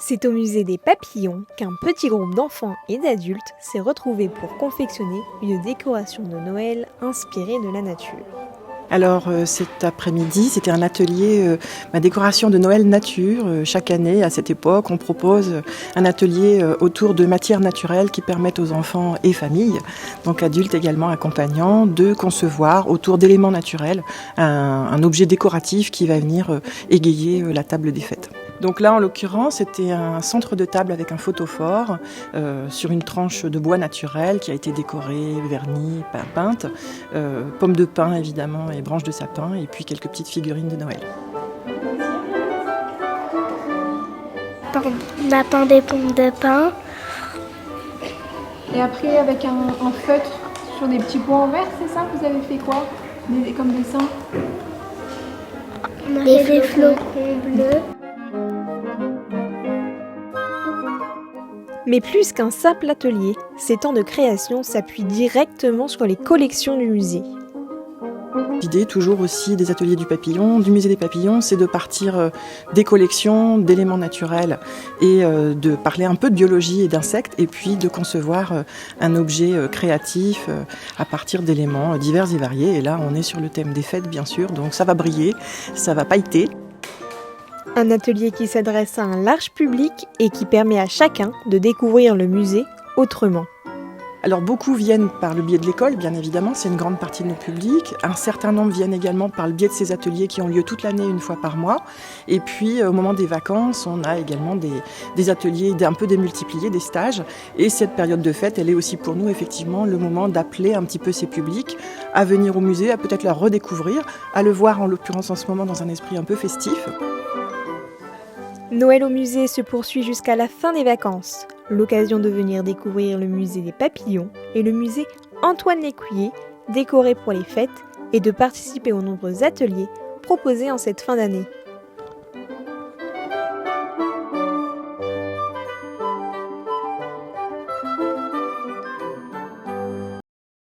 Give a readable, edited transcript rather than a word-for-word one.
C'est au musée des papillons qu'un petit groupe d'enfants et d'adultes s'est retrouvé pour confectionner une décoration de Noël inspirée de la nature. Alors cet après-midi, c'était un atelier décoration de Noël nature. Chaque année, à cette époque, on propose un atelier autour de matières naturelles qui permettent aux enfants et familles, donc adultes également accompagnants, de concevoir autour d'éléments naturels un objet décoratif qui va venir égayer la table des fêtes. Donc là, en l'occurrence, c'était un centre de table avec un photophore sur une tranche de bois naturel qui a été décorée, vernie, peinte, pommes de pin évidemment et branches de sapin, et puis quelques petites figurines de Noël. On a peint des pommes de pin. Et après, avec un feutre sur des petits points en verre, c'est ça? Vous avez fait quoi comme dessin? On a fait des flocons bleus. Mais plus qu'un simple atelier, ces temps de création s'appuient directement sur les collections du musée. L'idée, toujours aussi des ateliers du papillon, du musée des papillons, c'est de partir des collections d'éléments naturels et de parler un peu de biologie et d'insectes, et puis de concevoir un objet créatif à partir d'éléments divers et variés. Et là, on est sur le thème des fêtes, bien sûr, donc ça va briller, ça va pailleter. Un atelier qui s'adresse à un large public et qui permet à chacun de découvrir le musée autrement. Alors beaucoup viennent par le biais de l'école, bien évidemment, c'est une grande partie de nos publics. Un certain nombre viennent également par le biais de ces ateliers qui ont lieu toute l'année, une fois par mois. Et puis au moment des vacances, on a également des ateliers un peu démultipliés, des stages. Et cette période de fête, elle est aussi pour nous effectivement le moment d'appeler un petit peu ces publics à venir au musée, à peut-être la redécouvrir, à le voir en l'occurrence en ce moment dans un esprit un peu festif. Noël au musée se poursuit jusqu'à la fin des vacances. L'occasion de venir découvrir le musée des papillons et le musée Antoine Lécuyer, décoré pour les fêtes, et de participer aux nombreux ateliers proposés en cette fin d'année.